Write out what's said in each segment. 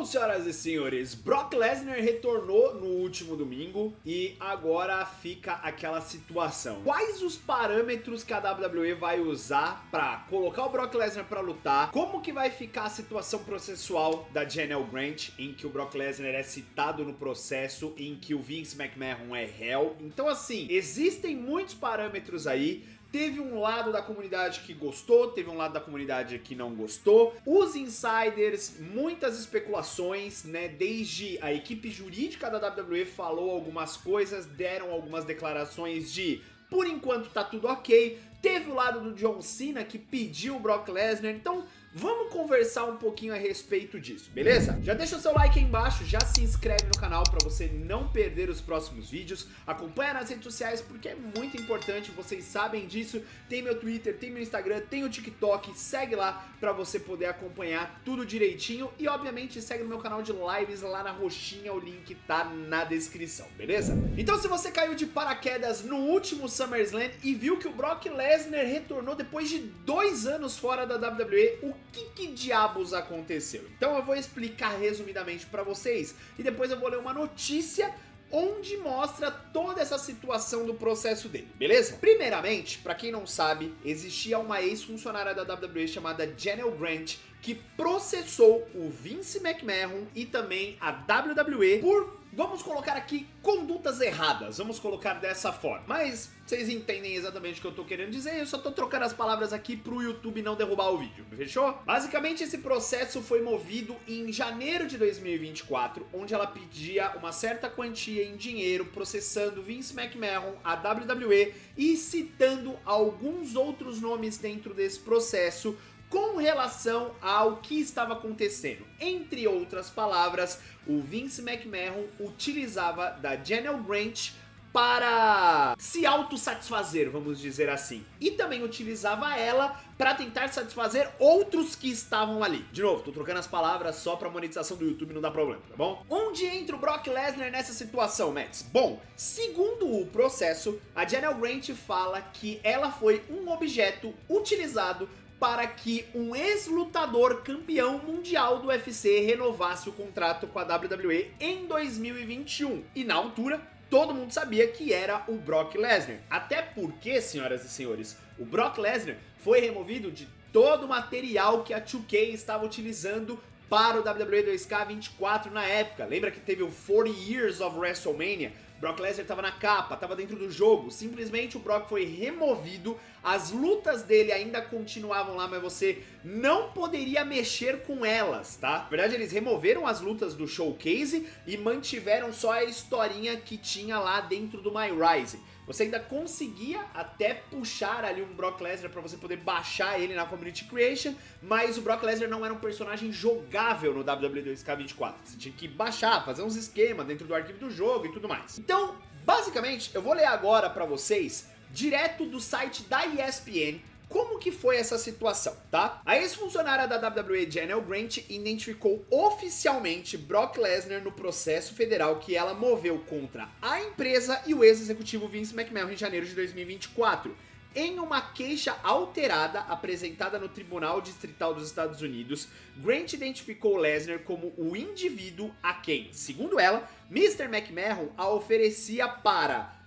senhoras e senhores, Brock Lesnar retornou no último domingo e agora fica aquela situação. Quais os parâmetros que a WWE vai usar para colocar o Brock Lesnar para lutar? Como que vai ficar a situação processual da Janelle Grant, em que o Brock Lesnar é citado no processo, em que o Vince McMahon é réu? Então assim, existem muitos parâmetros aí. Teve um lado da comunidade que gostou, teve um lado da comunidade que não gostou. Os insiders, muitas especulações, né? Desde a equipe jurídica da WWE falou algumas coisas, deram algumas declarações de por enquanto tá tudo ok. Teve o lado do John Cena que pediu o Brock Lesnar, então vamos conversar um pouquinho a respeito disso, beleza? Já deixa o seu like aí embaixo, já se inscreve no canal para você não perder os próximos vídeos. Acompanha nas redes sociais porque é muito importante, vocês sabem disso. Tem meu Twitter, tem meu Instagram, tem o TikTok, segue lá para você poder acompanhar tudo direitinho. E obviamente segue no meu canal de lives lá na roxinha, o link tá na descrição, beleza? Então se você caiu de paraquedas no último SummerSlam e viu que o Brock Lesnar retornou depois de 2 anos fora da WWE, o que diabos aconteceu? Então eu vou explicar resumidamente pra vocês e depois eu vou ler uma notícia onde mostra toda essa situação do processo dele, beleza? Primeiramente, pra quem não sabe, existia uma ex-funcionária da WWE chamada Janelle Grant que processou o Vince McMahon e também a WWE por, vamos colocar aqui, condutas erradas, vamos colocar dessa forma. Mas vocês entendem exatamente o que eu tô querendo dizer, eu só tô trocando as palavras aqui pro YouTube não derrubar o vídeo, fechou? Basicamente esse processo foi movido em janeiro de 2024, onde ela pedia uma certa quantia em dinheiro processando Vince McMahon, a WWE e citando alguns outros nomes dentro desse processo com relação ao que estava acontecendo. Entre outras palavras, o Vince McMahon utilizava da Janelle Grant para se autossatisfazer, vamos dizer assim. E também utilizava ela para tentar satisfazer outros que estavam ali. De novo, tô trocando as palavras só pra monetização do YouTube, não dá problema, tá bom? Onde entra o Brock Lesnar nessa situação, Mets? Bom, segundo o processo, a Janelle Grant fala que ela foi um objeto utilizado para que um ex-lutador campeão mundial do UFC renovasse o contrato com a WWE em 2021. E na altura, todo mundo sabia que era o Brock Lesnar. Até porque, senhoras e senhores, o Brock Lesnar foi removido de todo o material que a 2K estava utilizando para o WWE 2K24 na época. Lembra que teve o 40 Years of WrestleMania? Brock Lesnar estava na capa, estava dentro do jogo. Simplesmente o Brock foi removido, as lutas dele ainda continuavam lá, mas você não poderia mexer com elas, tá? Na verdade, eles removeram as lutas do Showcase e mantiveram só a historinha que tinha lá dentro do My Rising. Você ainda conseguia até puxar ali um Brock Lesnar para você poder baixar ele na Community Creation, mas o Brock Lesnar não era um personagem jogável no WWE 2K24. Você tinha que baixar, fazer uns esquemas dentro do arquivo do jogo e tudo mais. Então, basicamente, eu vou ler agora para vocês, direto do site da ESPN, como que foi essa situação, tá? A ex-funcionária da WWE, Janelle Grant, identificou oficialmente Brock Lesnar no processo federal que ela moveu contra a empresa e o ex-executivo Vince McMahon em janeiro de 2024. Em uma queixa alterada apresentada no Tribunal Distrital dos Estados Unidos, Grant identificou Lesnar como o indivíduo a quem, segundo ela, Mr. McMahon a oferecia para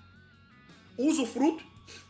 usufruto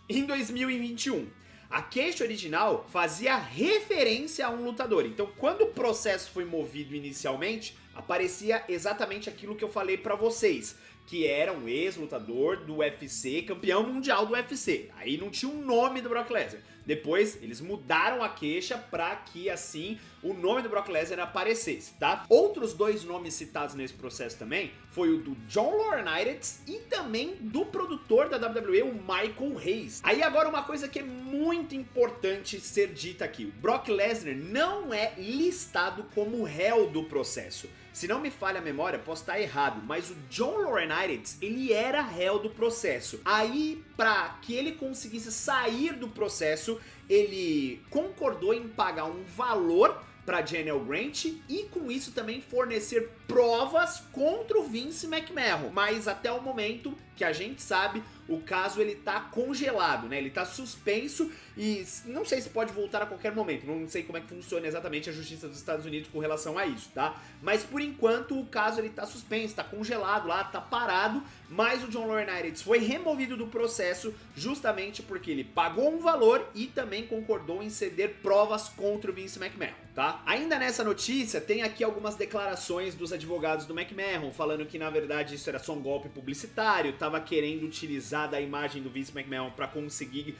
em 2021. A queixa original fazia referência a um lutador, então quando o processo foi movido inicialmente, aparecia exatamente aquilo que eu falei pra vocês, que era um ex-lutador do UFC, campeão mundial do UFC. Aí não tinha o nome do Brock Lesnar. Depois eles mudaram a queixa pra que assim o nome do Brock Lesnar aparecesse, tá? Outros 2 nomes citados nesse processo também foi o do John Laurinaitis e também do produtor da WWE, o Michael Hayes. Aí agora uma coisa que é muito importante ser dita aqui: o Brock Lesnar não é listado como réu do processo. Se não me falha a memória, posso estar errado, mas o John Laurinaitis, ele era réu do processo. Aí, pra que ele conseguisse sair do processo, ele concordou em pagar um valor para Janelle Grant e com isso também fornecer provas contra o Vince McMahon. Mas até o momento que a gente sabe, o caso ele tá congelado, né? Ele tá suspenso e não sei se pode voltar a qualquer momento. Não sei como é que funciona exatamente a justiça dos Estados Unidos com relação a isso, tá? Mas por enquanto o caso ele tá suspenso, tá congelado lá, tá parado, mas o John Laurinaitis foi removido do processo justamente porque ele pagou um valor e também concordou em ceder provas contra o Vince McMahon, tá? Ainda nessa notícia tem aqui algumas declarações dos advogados do McMahon falando que na verdade isso era só um golpe publicitário, tava querendo utilizar da imagem do Vince McMahon para conseguir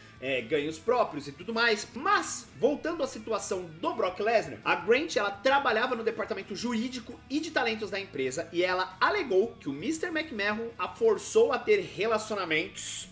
ganhos próprios e tudo mais. Mas, voltando à situação do Brock Lesnar, a Grant ela trabalhava no departamento jurídico e de talentos da empresa e ela alegou que o Mr. McMahon a forçou a ter relacionamentos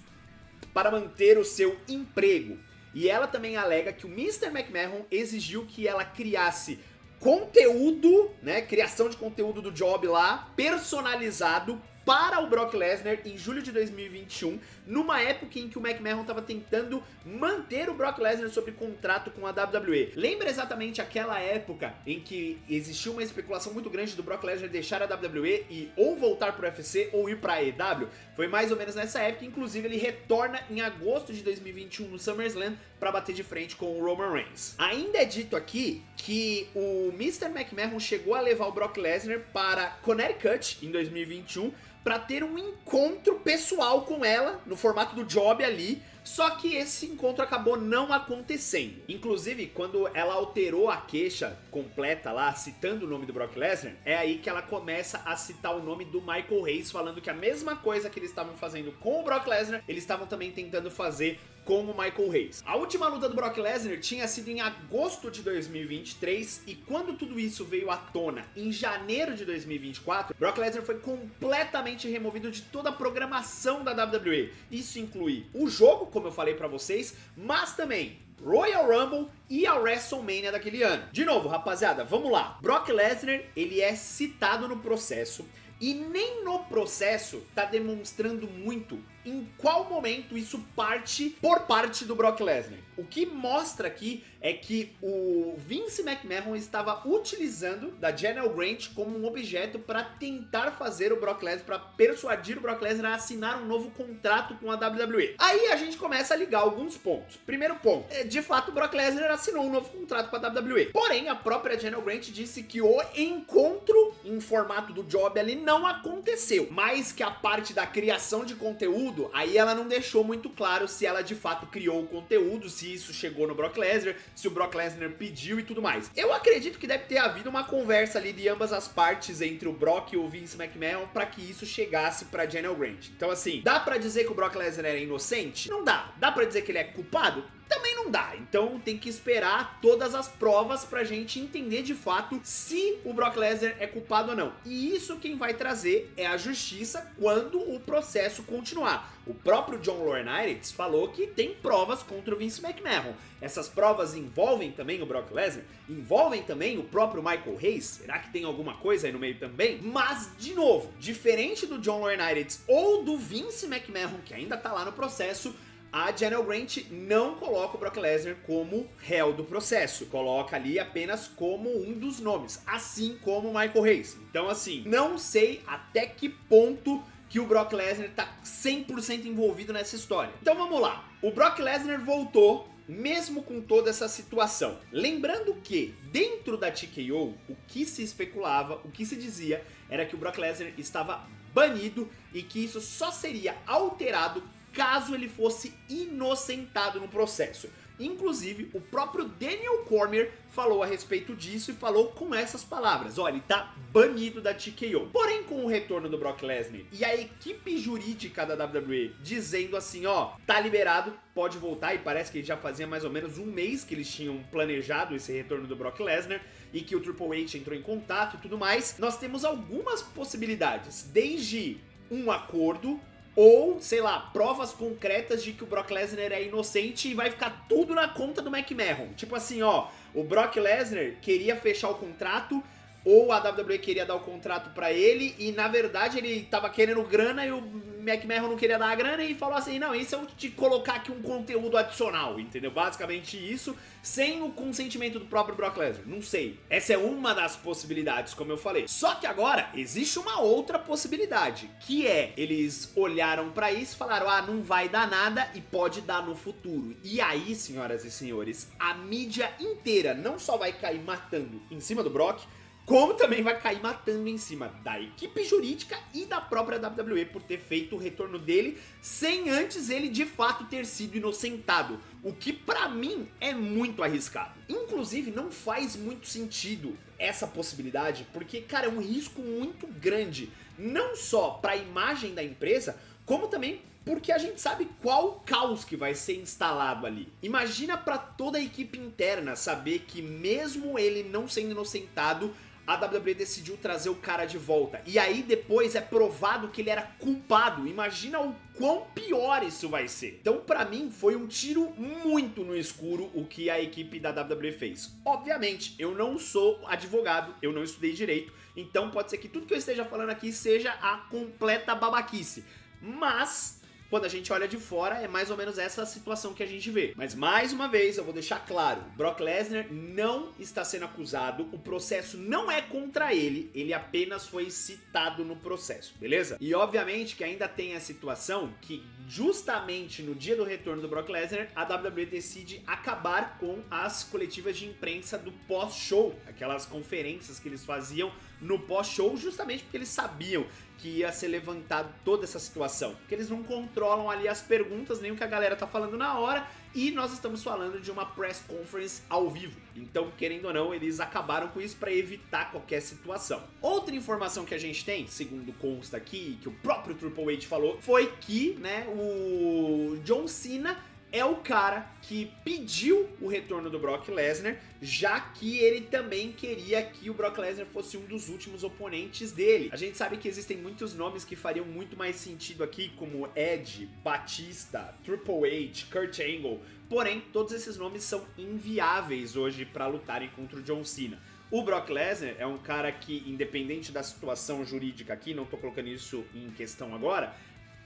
para manter o seu emprego. E ela também alega que o Mr. McMahon exigiu que ela criasse conteúdo, né, criação de conteúdo do job lá, personalizado para o Brock Lesnar em julho de 2021, numa época em que o McMahon estava tentando manter o Brock Lesnar sob contrato com a WWE. Lembra exatamente aquela época em que existiu uma especulação muito grande do Brock Lesnar deixar a WWE e ou voltar pro UFC ou ir pra AEW? Foi mais ou menos nessa época, inclusive ele retorna em agosto de 2021 no SummerSlam para bater de frente com o Roman Reigns. Ainda é dito aqui que o Mr. McMahon chegou a levar o Brock Lesnar para Connecticut em 2021 para ter um encontro pessoal com ela, no formato do job ali, só que esse encontro acabou não acontecendo. Inclusive, quando ela alterou a queixa completa lá, citando o nome do Brock Lesnar, é aí que ela começa a citar o nome do Michael Hayes, falando que a mesma coisa que eles estavam fazendo com o Brock Lesnar, eles estavam também tentando fazer com o Michael Hayes. A última luta do Brock Lesnar tinha sido em agosto de 2023 e quando tudo isso veio à tona em janeiro de 2024, Brock Lesnar foi completamente removido de toda a programação da WWE. Isso inclui o jogo, como eu falei pra vocês, mas também Royal Rumble e a WrestleMania daquele ano. De novo, rapaziada, vamos lá. Brock Lesnar, ele é citado no processo e nem no processo tá demonstrando muito em qual momento isso parte por parte do Brock Lesnar. O que mostra aqui é que o Vince McMahon estava utilizando da Janelle Grant como um objeto para tentar fazer o Brock Lesnar, para persuadir o Brock Lesnar a assinar um novo contrato com a WWE. Aí a gente começa a ligar alguns pontos. Primeiro ponto, de fato o Brock Lesnar assinou um novo contrato com a WWE. Porém, a própria Janelle Grant disse que o encontro em formato do job ali não aconteceu, mas que a parte da criação de conteúdo, aí ela não deixou muito claro se ela de fato criou o conteúdo, se isso chegou no Brock Lesnar, se o Brock Lesnar pediu e tudo mais. Eu acredito que deve ter havido uma conversa ali de ambas as partes entre o Brock e o Vince McMahon para que isso chegasse pra Janelle Grant. Então assim, dá pra dizer que o Brock Lesnar era inocente? Não dá. Dá pra dizer que ele é culpado? Também não dá, então tem que esperar todas as provas pra gente entender de fato se o Brock Lesnar é culpado ou não. E isso quem vai trazer é a justiça quando o processo continuar. O próprio John Laurinaitis falou que tem provas contra o Vince McMahon. Essas provas envolvem também o Brock Lesnar? Envolvem também o próprio Michael Hayes? Será que tem alguma coisa aí no meio também? Mas, de novo, diferente do John Laurinaitis ou do Vince McMahon, que ainda tá lá no processo, a Janelle Grant não coloca o Brock Lesnar como réu do processo, coloca ali apenas como um dos nomes, assim como o Michael Hayes. Então assim, não sei até que ponto que o Brock Lesnar tá 100% envolvido nessa história. Então vamos lá, o Brock Lesnar voltou mesmo com toda essa situação. Lembrando que dentro da TKO, o que se especulava, o que se dizia, era que o Brock Lesnar estava banido e que isso só seria alterado caso ele fosse inocentado no processo. Inclusive, o próprio Daniel Cormier falou a respeito disso e falou com essas palavras: olha, ele tá banido da TKO. Porém, com o retorno do Brock Lesnar e a equipe jurídica da WWE dizendo assim, ó, tá liberado, pode voltar, e parece que já fazia mais ou menos um mês que eles tinham planejado esse retorno do Brock Lesnar e que o Triple H entrou em contato e tudo mais, nós temos algumas possibilidades, desde um acordo ou, sei lá, provas concretas de que o Brock Lesnar é inocente e vai ficar tudo na conta do McMahon. Tipo assim, ó, o Brock Lesnar queria fechar o contrato, ou a WWE queria dar o contrato pra ele, e na verdade ele tava querendo grana e o McMahon não queria dar a grana e falou assim, não, e se eu te colocar aqui um conteúdo adicional, entendeu? Basicamente isso, sem o consentimento do próprio Brock Lesnar, não sei. Essa é uma das possibilidades, como eu falei. Só que agora, existe uma outra possibilidade, que é, eles olharam pra isso e falaram, ah, não vai dar nada e pode dar no futuro. E aí, senhoras e senhores, a mídia inteira não só vai cair matando em cima do Brock, como também vai cair matando em cima da equipe jurídica e da própria WWE por ter feito o retorno dele sem antes ele de fato ter sido inocentado, o que pra mim é muito arriscado. Inclusive não faz muito sentido essa possibilidade, porque cara, é um risco muito grande, não só pra imagem da empresa, como também porque a gente sabe qual caos que vai ser instalado ali. Imagina pra toda a equipe interna saber que mesmo ele não sendo inocentado, a WWE decidiu trazer o cara de volta. E aí depois é provado que ele era culpado. Imagina o quão pior isso vai ser. Então pra mim foi um tiro muito no escuro o que a equipe da WWE fez. Obviamente, eu não sou advogado, eu não estudei direito, então pode ser que tudo que eu esteja falando aqui seja a completa babaquice. Mas quando a gente olha de fora, é mais ou menos essa situação que a gente vê. Mas mais uma vez, eu vou deixar claro, Brock Lesnar não está sendo acusado, o processo não é contra ele, ele apenas foi citado no processo, beleza? E obviamente que ainda tem a situação que justamente no dia do retorno do Brock Lesnar, a WWE decide acabar com as coletivas de imprensa do pós-show, aquelas conferências que eles faziam no pós-show, justamente porque eles sabiam que ia ser levantado toda essa situação, porque eles não controlam ali as perguntas, nem o que a galera tá falando na hora, e nós estamos falando de uma press conference ao vivo, então querendo ou não, eles acabaram com isso para evitar qualquer situação. Outra informação que a gente tem, segundo consta aqui, que o próprio Triple H falou, foi que, né, o John Cena é o cara que pediu o retorno do Brock Lesnar, já que ele também queria que o Brock Lesnar fosse um dos últimos oponentes dele. A gente sabe que existem muitos nomes que fariam muito mais sentido aqui, como Edge, Batista, Triple H, Kurt Angle, porém todos esses nomes são inviáveis hoje para lutarem contra o John Cena. O Brock Lesnar é um cara que, independente da situação jurídica aqui, não tô colocando isso em questão agora,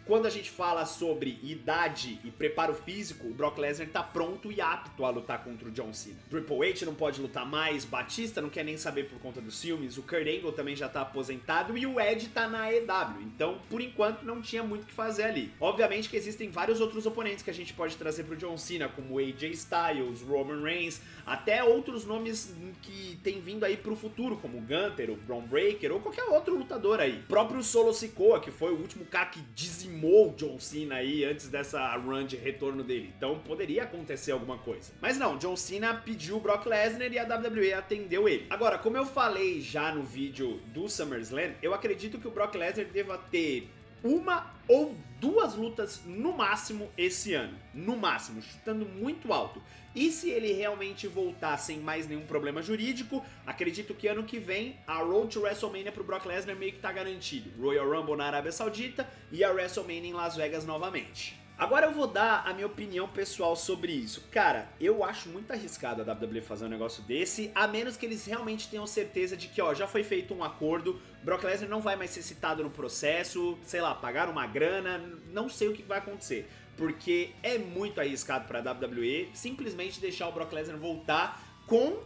quando a gente fala sobre idade e preparo físico, o Brock Lesnar tá pronto e apto a lutar contra o John Cena. Triple H não pode lutar mais, Batista não quer nem saber por conta dos filmes, o Kurt Angle também já tá aposentado e o Edge tá na AEW, então por enquanto não tinha muito o que fazer ali. Obviamente que existem vários outros oponentes que a gente pode trazer pro John Cena, como AJ Styles, Roman Reigns, até outros nomes que tem vindo aí pro futuro, como o Gunther, o Braun Breaker ou qualquer outro lutador aí. O próprio Solo Sikoa, que foi o último cara que dizimou o John Cena aí antes dessa run de retorno dele, então poderia acontecer alguma coisa. Mas não, John Cena pediu o Brock Lesnar e a WWE atendeu ele. Agora, como eu falei já no vídeo do SummerSlam, eu acredito que o Brock Lesnar deva ter uma ou duas lutas no máximo esse ano, no máximo, chutando muito alto. E se ele realmente voltar sem mais nenhum problema jurídico, acredito que ano que vem a Road to WrestleMania pro Brock Lesnar meio que tá garantido. Royal Rumble na Arábia Saudita e a WrestleMania em Las Vegas novamente. Agora eu vou dar a minha opinião pessoal sobre isso. Cara, eu acho muito arriscado a WWE fazer um negócio desse, a menos que eles realmente tenham certeza de que, ó, já foi feito um acordo, Brock Lesnar não vai mais ser citado no processo, sei lá, pagar uma grana, não sei o que vai acontecer. Porque é muito arriscado pra WWE simplesmente deixar o Brock Lesnar voltar com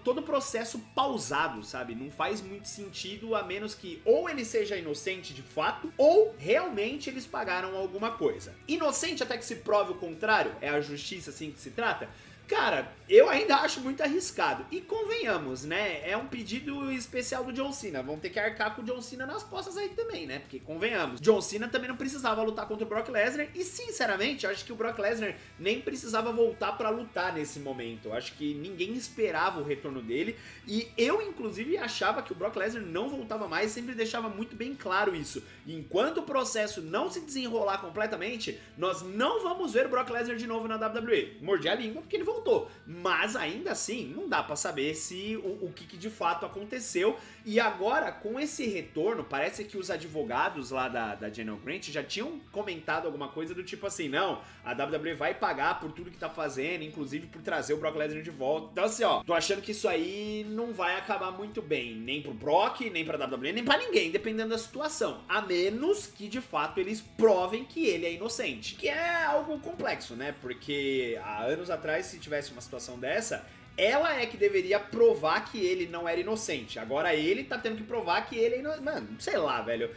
todo o processo pausado, sabe? Não faz muito sentido, a menos que ou ele seja inocente de fato, ou realmente eles pagaram alguma coisa. Inocente até que se prove o contrário? É a justiça assim que se trata? Cara, eu ainda acho muito arriscado. E convenhamos, né? É um pedido especial do John Cena. Vão ter que arcar com o John Cena nas costas aí também, né? Porque convenhamos, John Cena também não precisava lutar contra o Brock Lesnar. E sinceramente, eu acho que o Brock Lesnar nem precisava voltar pra lutar nesse momento. Eu acho que ninguém esperava o retorno dele. E eu, inclusive, achava que o Brock Lesnar não voltava mais. Sempre deixava muito bem claro isso. E enquanto o processo não se desenrolar completamente, nós não vamos ver o Brock Lesnar de novo na WWE. Mordi a língua porque ele voltou. voltou. Mas ainda assim, não dá pra saber se o que de fato aconteceu. E agora, com esse retorno, parece que os advogados lá da General Grant já tinham comentado alguma coisa do tipo assim, não, a WWE vai pagar por tudo que tá fazendo, inclusive por trazer o Brock Lesnar de volta. Então assim, ó, tô achando que isso aí não vai acabar muito bem, nem pro Brock, nem pra WWE, nem pra ninguém, dependendo da situação. A menos que, de fato, eles provem que ele é inocente. Que é algo complexo, né? Porque há anos atrás, se tivesse uma situação dessa, ela é que deveria provar que ele não era inocente. Agora ele tá tendo que provar que ele é inocente. Mano, sei lá, velho.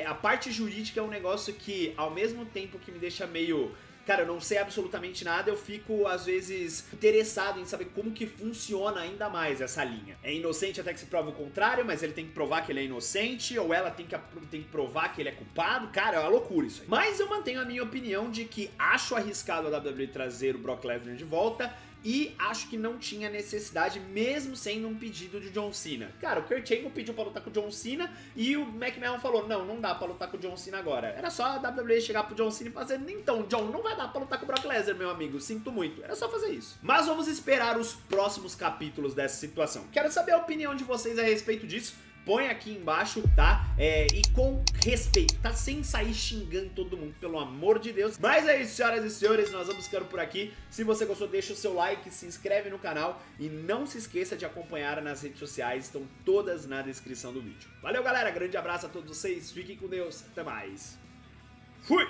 A parte jurídica é um negócio que, ao mesmo tempo que me deixa meio... Cara, eu não sei absolutamente nada, eu fico, às vezes, interessado em saber como que funciona ainda mais essa linha. É inocente até que se prova o contrário, mas ele tem que provar que ele é inocente, ou ela tem que provar que ele é culpado. Cara, é uma loucura isso aí. Mas eu mantenho a minha opinião de que acho arriscado a WWE trazer o Brock Lesnar de volta, e acho que não tinha necessidade, mesmo sendo um pedido de John Cena. Cara, o Kurt Angle pediu pra lutar com o John Cena e o McMahon falou, não dá pra lutar com o John Cena agora. Era só a WWE chegar pro John Cena e fazer, então, John, não vai dar pra lutar com o Brock Lesnar, meu amigo, sinto muito. Era só fazer isso. Mas vamos esperar os próximos capítulos dessa situação. Quero saber a opinião de vocês a respeito disso. Põe aqui embaixo, tá? E com respeito, tá? Sem sair xingando todo mundo, pelo amor de Deus. Mas é isso, senhoras e senhores, nós vamos ficando por aqui. Se você gostou, deixa o seu like, se inscreve no canal e não se esqueça de acompanhar nas redes sociais, estão todas na descrição do vídeo. Valeu, galera, grande abraço a todos vocês, fiquem com Deus, até mais. Fui!